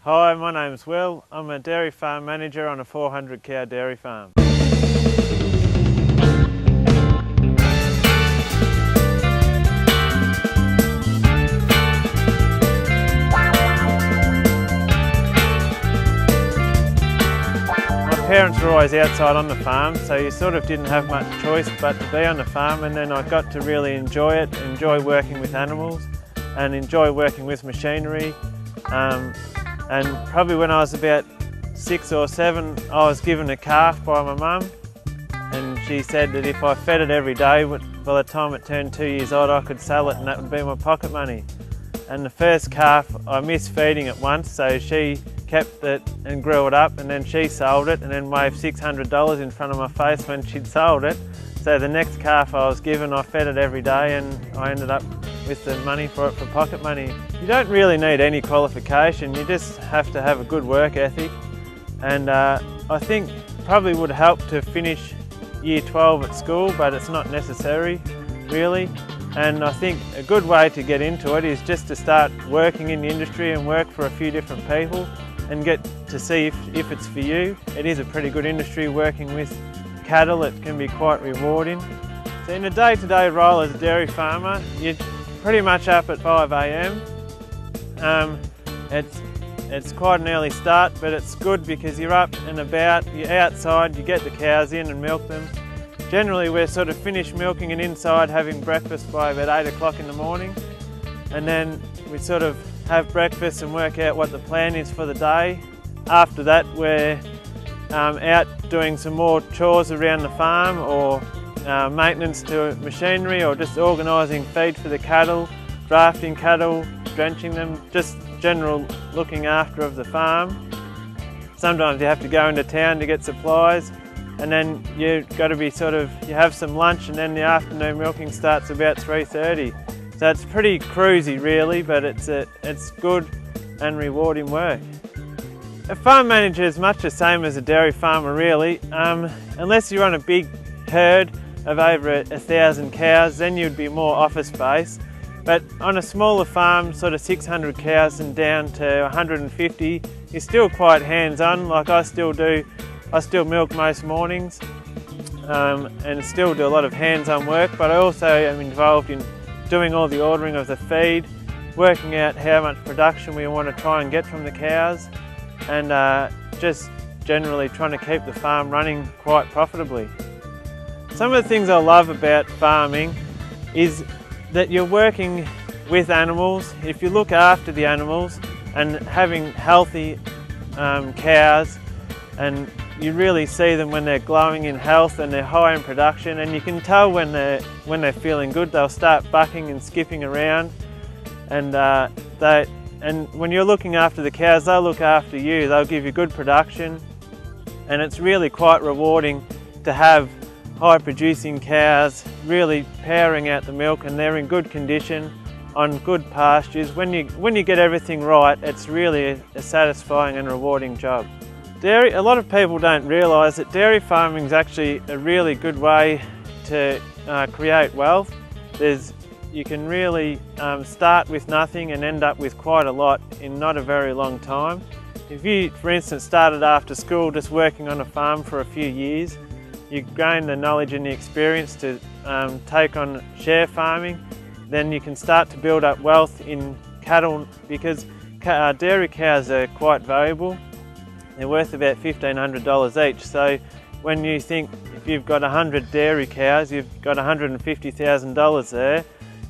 Hi, my name's Will. I'm a dairy farm manager on a 400 cow dairy farm. My parents were always outside on the farm, so you sort of didn't have much choice but to be on the farm, and then I got to really enjoy it, enjoy working with animals and enjoy working with machinery. And probably when I was about 6 or 7, I was given a calf by my mum, and she said that if I fed it every day, by the time it turned 2 years old, I could sell it and that would be my pocket money. And the first calf, I missed feeding it once, so she kept it and grew it up, and then she sold it and then waved $600 in front of my face when she'd sold it. So the next calf I was given, I fed it every day, and I ended up with the money for it for pocket money. You don't really need any qualification, you just have to have a good work ethic, and I think probably would help to finish year 12 at school, but it's not necessary really. And I think a good way to get into it is just to start working in the industry and work for a few different people and get to see if it's for you. It is a pretty good industry working with cattle. It can be quite rewarding. So in a day-to-day role as a dairy farmer, you're pretty much up at 5 AM. It's quite an early start, but it's good because you're up and about, you're outside, you get the cows in and milk them. Generally we're sort of finished milking and inside having breakfast by about 8 o'clock in the morning, and then we sort of have breakfast and work out what the plan is for the day. After that we're out doing some more chores around the farm, or maintenance to machinery, or just organising feed for the cattle, drafting cattle, drenching them, just general looking after of the farm. Sometimes you have to go into town to get supplies, and then you've got to be you have some lunch, and then the afternoon milking starts about 3:30. So it's pretty cruisy really, but it's good and rewarding work. A farm manager is much the same as a dairy farmer really, unless you're on a big herd of over 1,000 cows, then you'd be more office based. But on a smaller farm, sort of 600 cows and down to 150, you're still quite hands-on. Like I still milk most mornings and still do a lot of hands-on work, but I also am involved in doing all the ordering of the feed, working out how much production we want to try and get from the cows, and just generally trying to keep the farm running quite profitably. Some of the things I love about farming is that you're working with animals. If you look after the animals and having healthy cows, and you really see them when they're glowing in health and they're high in production, and you can tell when they're feeling good. They'll start bucking and skipping around, and when you're looking after the cows, they'll look after you. They'll give you good production, and it's really quite rewarding to have high producing cows really powering out the milk, and they're in good condition on good pastures. When you get everything right, it's really a satisfying and rewarding job. Dairy, a lot of people don't realise that dairy farming is actually a really good way to create wealth. You can really start with nothing and end up with quite a lot in not a very long time. If you, for instance, started after school just working on a farm for a few years, you gain the knowledge and the experience to take on share farming, then you can start to build up wealth in cattle, because dairy cows are quite valuable. They're worth about $1,500 each. So when you think if you've got 100 dairy cows, you've got $150,000 there,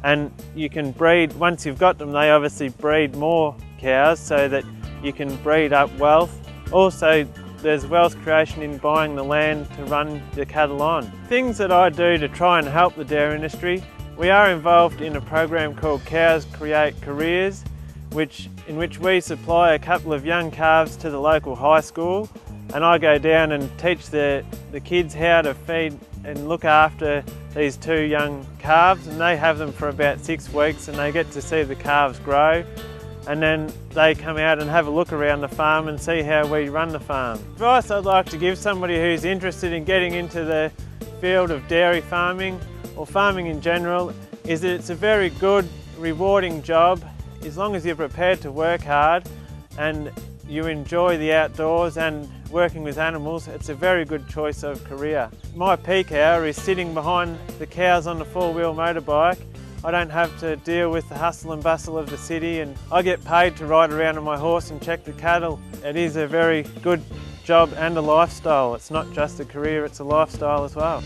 and you can breed, once you've got them, they obviously breed more cows so that you can breed up wealth. Also, there's wealth creation in buying the land to run the cattle on. Things that I do to try and help the dairy industry: we are involved in a program called Cows Create Careers, in which we supply a couple of young calves to the local high school, and I go down and teach the kids how to feed and look after these 2 young calves, and they have them for about 6 weeks, and they get to see the calves grow, and then they come out and have a look around the farm and see how we run the farm. Advice I'd like to give somebody who's interested in getting into the field of dairy farming or farming in general is that it's a very good, rewarding job as long as you're prepared to work hard, and you enjoy the outdoors and working with animals, it's a very good choice of career. My peak hour is sitting behind the cows on the four-wheel motorbike. I don't have to deal with the hustle and bustle of the city, and I get paid to ride around on my horse and check the cattle. It is a very good job and a lifestyle. It's not just a career, it's a lifestyle as well.